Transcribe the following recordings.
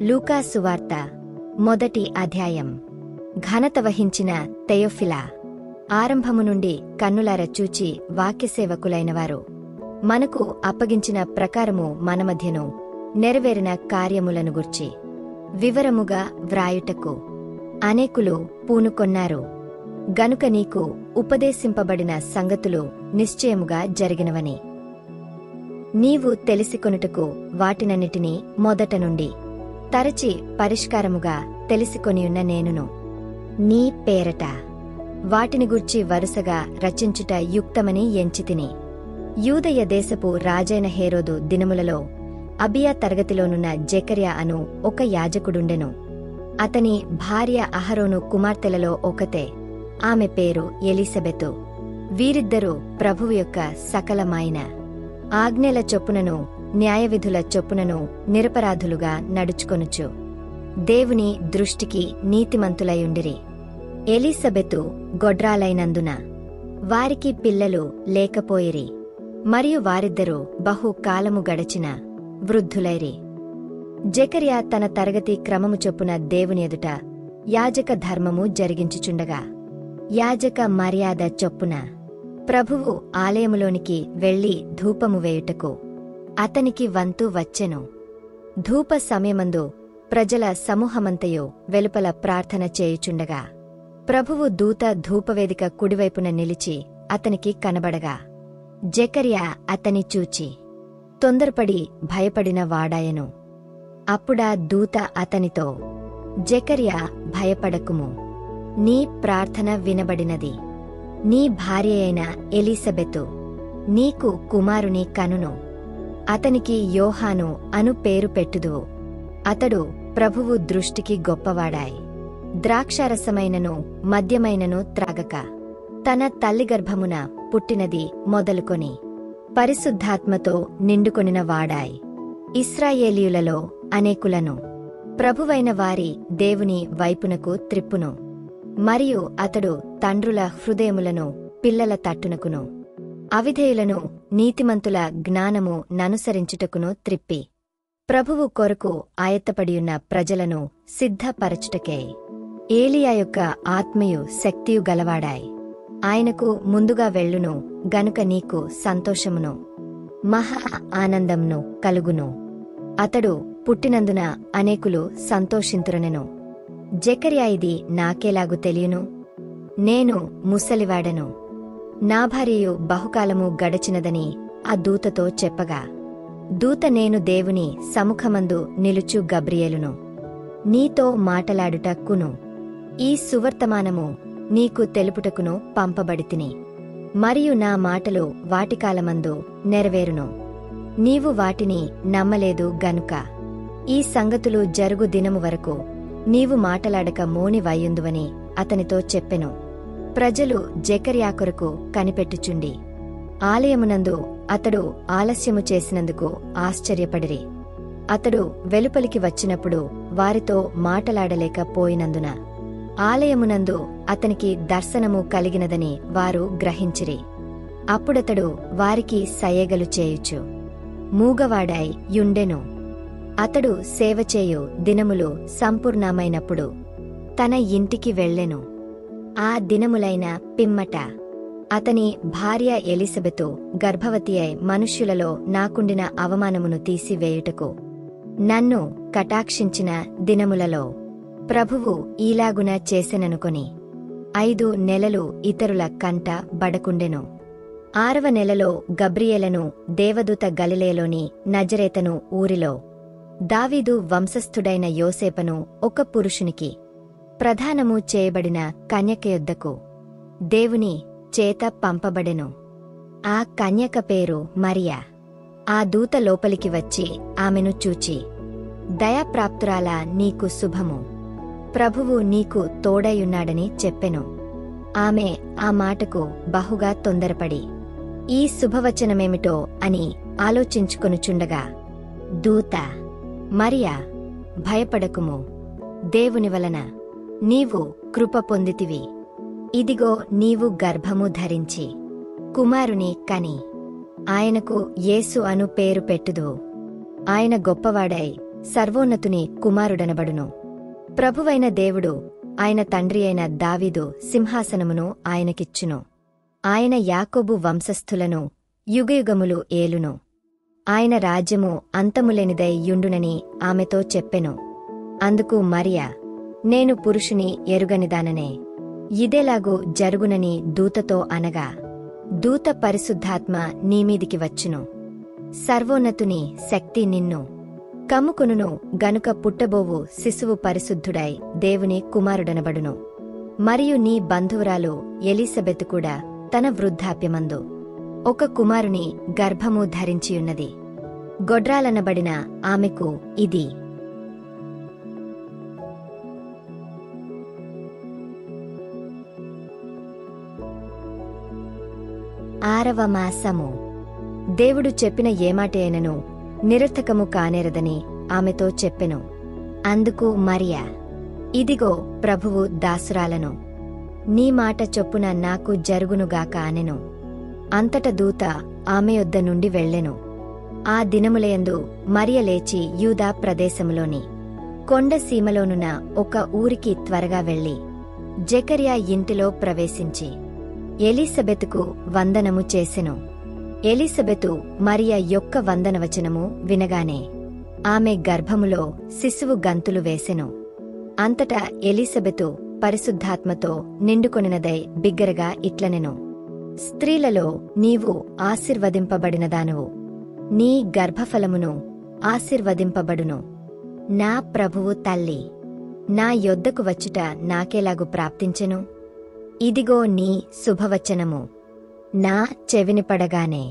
లూకా సువార్త మొదటి అధ్యాయం. ఘనత వహించిన తెయోఫిలా, ఆరంభము నుండి కన్నులార చూచి వాక్యసేవకులైనవారు, మనకు అప్పగించిన ప్రకారము మన మధ్యను నెరవేరిన కార్యములను గూర్చి వివరముగా వ్రాయుటకు అనేకులు పూనుకొన్నారు. గనుక నీకు ఉపదేశింపబడిన సంగతులు నిశ్చయముగా జరిగినవని నీవు తెలిసికొనుటకు వాటినన్నిటినీ మొదట నుండి తరచి పరిష్కారముగా తెలిసికొనియున్న నేనును నీ పేరట వాటిని గూర్చి వరుసగా రచించుట యుక్తమని ఎంచితిని. యూదయ దేశపు రాజైన హేరోదు దినములలో అబియా తరగతిలోనున్న జెకర్యా అను ఒక యాజకుడుండెను. అతని భార్య అహరోను కుమార్తెలలో ఒకతే. ఆమె పేరు ఎలిసబెతు. వీరిద్దరూ ప్రభువు యొక్క సకలమైన ఆజ్ఞల చొప్పునను న్యాయవిధుల చొప్పునను నిరపరాధులుగా నడుచుకొనుచు దేవుని దృష్టికి నీతిమంతులయుండిరి. ఎలిసబెతు గొడ్రాలైనందున వారికి పిల్లలు లేకపోయిరి, మరియు వారిద్దరూ బహు కాలము గడచిన వృద్ధులైరి. జెకర్యా తన తరగతి క్రమము చొప్పున దేవుని ఎదుట యాజక ధర్మము జరిగించుచుండగా, యాజక మర్యాద చొప్పున ప్రభువు ఆలయములోనికి వెళ్లి ధూపము వేయుటకు అతనికి వంతు వచ్చెను. ధూప సమయమందు ప్రజల సమూహమంతయు వెలుపల ప్రార్థన చేయుచుండగా, ప్రభువు దూత ధూపవేదిక కుడివైపున నిలిచి అతనికి కనబడగా, జెకర్యా అతని చూచి తొందరపడి భయపడిన వాడాయెను. అప్పుడా దూత అతనితో, జెకర్యా, భయపడకుము, నీ ప్రార్థన వినబడినది. నీ భార్యయైన ఎలిసబెతు నీకు కుమారుని కనును. అతనికి యోహాను అను పేరు పెట్టుదువు. అతడు ప్రభువు దృష్టికి గొప్పవాడాయ్. ద్రాక్షారసమైనను మద్యమైనను త్రాగక తన తల్లి గర్భమున పుట్టినది మొదలుకొని పరిశుద్ధాత్మతో నిండుకొనిన వాడాయ్. ఇశ్రాయేలీయులలో అనేకులను ప్రభువైన వారి దేవుని వైపునకు త్రిప్పును. మరియు అతడు తండ్రుల హృదయములను పిల్లల తట్టునకును, అవిధేయులను నీతిమంతుల జ్ఞానము ననుసరించుటకును త్రిప్పి, ప్రభువు కొరకు ఆయత్తపడియున్న ప్రజలను సిద్ధపరచుటకే ఏలియా యొక్క ఆత్మయు శక్తియు గలవాడాయ్. ఆయనకు ముందుగా వెళ్ళును గనుక నీకు సంతోషమును మహా ఆనందంను కలుగును. అతడు పుట్టినందున అనేకులు సంతోషింతురనెను. జెకర్యా, ఇది నాకేలాగు తెలియను? నేను ముసలివాడను, నా భార్యయు బహుకాలము గడచినదని ఆ దూతతో చెప్పగా, దూత, నేను దేవుని సముఖమందు నిలుచు గబ్రియేలును, నీతో మాటలాడుటకును ఈ సువర్తమానము నీకు తెలుపుటకును పంపబడితిని. మరియు నా మాటలు వాటికాలమందు నెరవేరును. నీవు వాటిని నమ్మలేదు గనుక ఈ సంగతులు జరుగు దినము వరకు నీవు మాటలాడక మోని వయ్యుందువని అతనితో చెప్పెను. ప్రజలు జెకర్యా కొరకు కనిపెట్టుచుండి ఆలయమునందు అతడు ఆలస్యము చేసినందుకు ఆశ్చర్యపడిరి. అతడు వెలుపలికి వచ్చినప్పుడు వారితో మాటలాడలేకపోయినందున ఆలయమునందు అతనికి దర్శనము కలిగినదని వారు గ్రహించిరి. అప్పుడతడు వారికి సయ్యగలు చేయుచు మూగవాడాయ్ యుండెను. అతడు సేవచేయు దినములు సంపూర్ణమైనప్పుడు తన ఇంటికి వెళ్ళెను. ఆ దినములైన పిమ్మట అతని భార్య ఎలిసబెతు గర్భవతి అయి మనుష్యులలో నాకుండిన అవమానమును తీసివేయుటకు నన్ను కటాక్షించిన దినములలో ప్రభువు ఈలాగున చేసెననుకొని 5 నెలలు ఇతరుల కంట బడకుండెను. 6వ నెలలో గబ్రియేలను దేవదూత గలిలయలోని నజరేతను ఊరిలో దావీదు వంశస్థుడైన యోసేపను ఒక పురుషునికి ప్రధానము చేయబడిన కన్యక యొద్దకు దేవుని చేత పంపబడెను. ఆ కన్యక పేరు మరియా. ఆ దూత లోపలికి వచ్చి ఆమెను చూచి, దయాప్రాప్తురాలా, నీకు శుభము, ప్రభువు నీకు తోడయున్నాడని చెప్పెను. ఆమె ఆ మాటకు బహుగా తొందరపడి ఈ శుభవచనమేమిటో అని ఆలోచించుకొనుచుండగా, దూత, మరియా, భయపడకుము, దేవుని వలన నీవు కృప పొందితివి. ఇదిగో, నీవు గర్భము ధరించి కుమారుని కని ఆయనకు యేసు అను పేరు పెట్టుదువు. ఆయన గొప్పవాడై సర్వోన్నతుని కుమారుడనబడును. ప్రభువైన దేవుడు ఆయన తండ్రి అయిన దావీదు సింహాసనమును ఆయనకిచ్చును. ఆయన యాకోబు వంశస్థులను యుగయుగములు ఏలును. ఆయన రాజ్యము అంతములేనిదై యుండునని ఆమెతో చెప్పెను. అందుకు మరియ, నేను పురుషుని ఎరుగనిదాననే, ఇదేలాగు జరుగునని దూతతో అనగా, దూత పరిశుద్ధాత్మ నీమీదికి వచ్చును. సర్వోన్నతుని శక్తి నిన్ను కమ్ముకొనును గనుక పుట్టబోవు శిశువు పరిశుద్ధుడై దేవుని కుమారుడనబడును. మరియు నీ బంధువురాలు ఎలీసబెతు కూడా తన వృద్ధాప్యమందు ఒక కుమారుని గర్భము ధరించియున్నది. గొడ్రాలనబడిన ఆమెకు ఇది 6వ మాసము. దేవుడు చెప్పిన ఏమాటైనను నిరర్థకము కానేరదని ఆమెతో చెప్పెను. అందుకు మరియ, ఇదిగో ప్రభువు దాసురాలను, నీ మాట చొప్పున నాకు జరుగునుగాక అనెను. అంతట దూత ఆమె యొద్ద నుండి వెళ్ళెను. ఆ దినములయందు మరియ లేచి యూదా ప్రదేశములోని కొండ సీమలోనున్న ఒక ఊరికి త్వరగా వెళ్లి జెకర్యా ఇంటిలో ప్రవేశించి ఎలీసబెతుకు వందనము చేసెను. ఎలీసబెతు మరియ యొక్క వందనవచనము వినగానే ఆమె గర్భములో శిశువు గంతులు వేసెను. అంతటా ఎలీసబెతు పరిశుద్ధాత్మతో నిండుకొనినదై బిగ్గరగా ఇట్లనెను, స్త్రీలలో నీవు ఆశీర్వదింపబడినదానవు, నీ గర్భఫలమును ఆశీర్వదింపబడును. నా ప్రభువు తల్లి నా యొద్దకు వచ్చుట నాకేలాగు ప్రాప్తించెను? ఇదిగో నీ శుభవచనము నా చెవినిపడగానే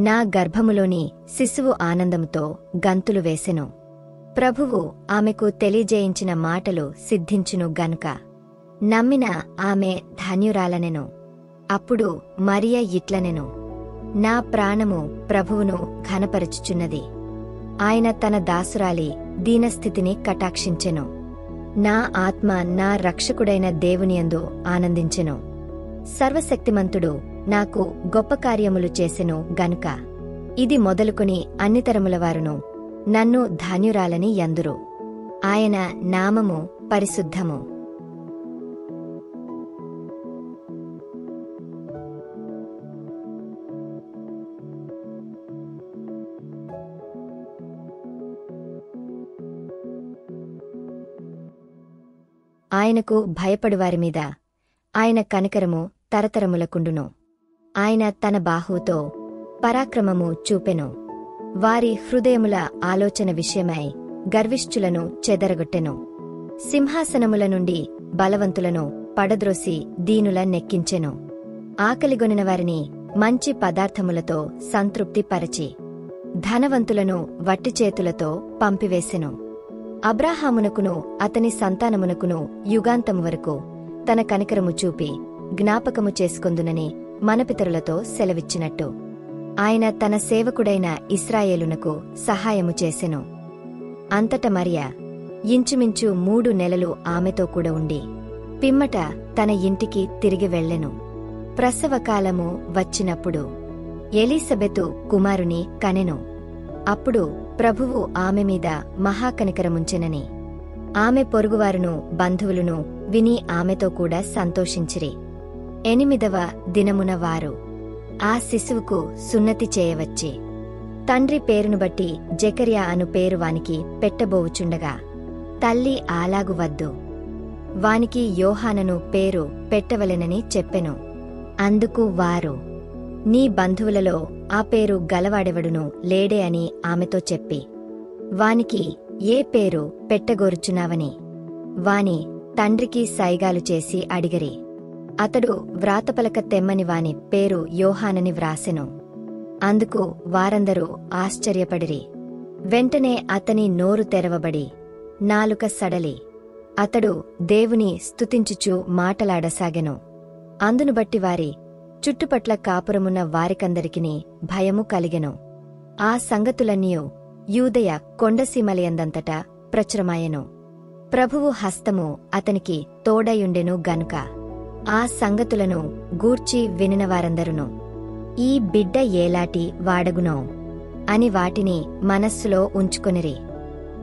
నా గర్భములోని శిశువు ఆనందముతో గంతులు వేసెను. ప్రభువు ఆమెకు తెలియజేయించిన మాటలు సిద్ధించును గనుక నమ్మిన ఆమె ధన్యురాలనెను. అప్పుడు మరియ ఇట్లనెను, నా ప్రాణము ప్రభువును ఘనపరచుచున్నది. ఆయన తన దాసురాలి దీనస్థితిని కటాక్షించెను. నా ఆత్మ నా రక్షకుడైన దేవునియందు ఆనందించెను. సర్వశక్తిమంతుడు నాకు గొప్ప కార్యములు చేసెను గనుక ఇది మొదలుకొని అన్నితరములవారును నన్ను ధన్యురాలని యందురు. ఆయన నామము పరిశుద్ధము. ఆయనకు భయపడువారిమీద ఆయన కనికరము తరతరములకుండును. ఆయన తన బాహువుతో పరాక్రమము చూపెను. వారి హృదయముల ఆలోచన విషయమై గర్విష్ఠులను చెదరగొట్టెను. సింహాసనముల నుండి బలవంతులను పడద్రోసి దీనుల నెక్కించెను. ఆకలిగొనిన వారిని మంచి పదార్థములతో సంతృప్తి పరచి ధనవంతులను వట్టిచేతులతో పంపివేసెను. అబ్రాహామునకును అతని సంతానమునకును యుగాంతము వరకు తన కనికరము చూపి జ్ఞాపకము చేసుకొందునని మన పితరులతో సెలవిచ్చినట్టు ఆయన తన సేవకుడైన ఇశ్రాయేలునకు సహాయము చేసెను. అంతట మరియ ఇంచుమించు 3 నెలలు ఆమెతో కూడా ఉండి పిమ్మట తన ఇంటికి తిరిగి వెళ్ళెను. ప్రసవకాలము వచ్చినప్పుడు ఎలీసబెతు కుమారుని కనెను. అప్పుడు ప్రభువు ఆమె మీద మహాకనికరముంచెనని ఆమె పొరుగువారును బంధువులును విని ఆమెతో కూడా సంతోషించిరి. 8వ దినమున వారు ఆ శిశువుకు సున్నతి చేయవచ్చి తండ్రి పేరును బట్టి జెకర్యా అను పేరు వానికి పెట్టబోవుచుండగా తల్లి అలాగు వద్దు, వానికి యోహానను పేరు పెట్టవలెనని చెప్పెను. అందుకు వారు, నీ బంధువులలో ఆ పేరు గలవాడెవడును లేడే అని ఆమెతో చెప్పి వానికి ఏ పేరు పెట్టగోరుచున్నావని వాని తండ్రికి సైగాలు చేసి అడిగిరి. అతడు వ్రాతపలక తెమ్మని వాని పేరు యోహానని వ్రాసెను. అందుకు వారందరూ ఆశ్చర్యపడిరి. వెంటనే అతని నోరు తెరవబడి నాలుక సడలి అతడు దేవుని స్తుతించుచు మాటలాడసాగెను. అందును బట్టి వారి చుట్టుపట్ల కాపురమున్న వారికందరికిని భయము కలిగెను. ఆ సంగతులన్నీయు యూదయ కొండసీమలయందంతటా ప్రచురమాయెను. ప్రభువు హస్తము అతనికి తోడయుండెను గనుక ఆ సంగతులను గూర్చి వినినవారందరును ఈ బిడ్డ ఏలాటి వాడగునో అని వాటిని మనస్సులో ఉంచుకొనిరి.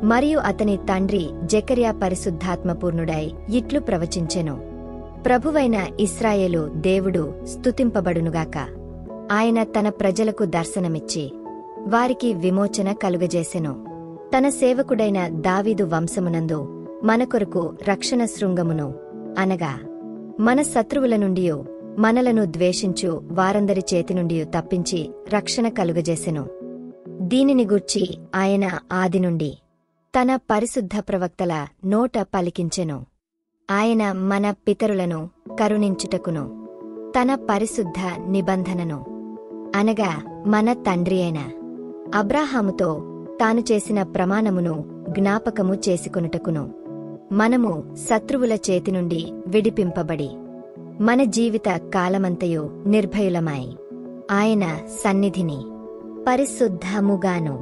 మరియు అతని తండ్రి జెకర్యా పరిశుద్ధాత్మపూర్ణుడై ఇట్లు ప్రవచించెను. ప్రభువైన ఇశ్రాయేలు దేవుడు స్తుతింపబడునుగాక. ఆయన తన ప్రజలకు దర్శనమిచ్చి వారికి విమోచన కలుగజేసెను. తన సేవకుడైన దావీదు వంశమునందు మనకొరకు రక్షణ శృంగమును, అనగా మన శత్రువుల నుండియు మనలను ద్వేషించు వారందరి చేతినుండియు తప్పించి రక్షణ కలుగజేసెను. దీనిని గూర్చి ఆయన ఆదినుండి తన పరిశుద్ధ ప్రవక్తల నోట పలికించెను. ఆయన మన పితరులను కరుణించుటకును తన పరిశుద్ధ నిబంధనను, అనగా మన తండ్రి అయిన అబ్రాహాముతో తాను చేసిన ప్రమాణమును జ్ఞాపకము చేసుకొనుటకును, మనము శత్రువుల చేతినుండి విడిపింపబడి మన జీవిత కాలమంతయు నిర్భయులమై ఆయన సన్నిధిని పరిశుద్ధముగాను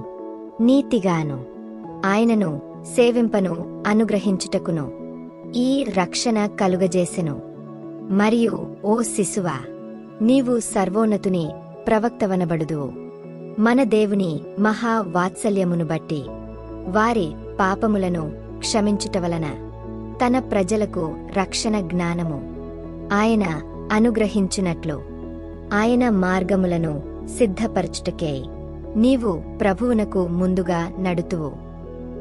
నీతిగాను ఆయనను సేవింపను అనుగ్రహించుటకును ఈ రక్షణ కలుగజేసెను. మరియు ఓ శిశువా, నీవు సర్వోన్నతుని ప్రవక్తవనబడుదువు. మన దేవుని మహా వాత్సల్యమును బట్టి వారి పాపములను క్షమించుటవలన తన ప్రజలకు రక్షణ జ్ఞానము ఆయన అనుగ్రహించినట్లు ఆయన మార్గములను సిద్ధపరచుటకే నీవు ప్రభువునకు ముందుగా నడుతువు.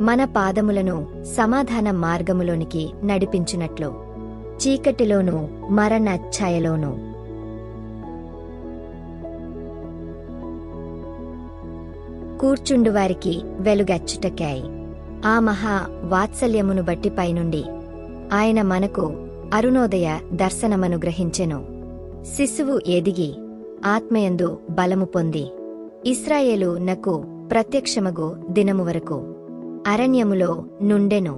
మన పాదములను సమాధాన మార్గములోనికి నడిపించునట్లు చీకటిలోనూ మరణ ఛాయలోనూ కూర్చుండువారికి వెలుగచ్చుటకై ఆ మహా వాత్సల్యమును బట్టి పైనుండి ఆయన మనకు అరుణోదయ దర్శనమనుగ్రహించెను. శిశువు ఎదిగి ఆత్మయందు బలము పొంది ఇశ్రాయేలు నకు ప్రత్యక్షమగు దినము వరకు అరణ్యములో నుండెను.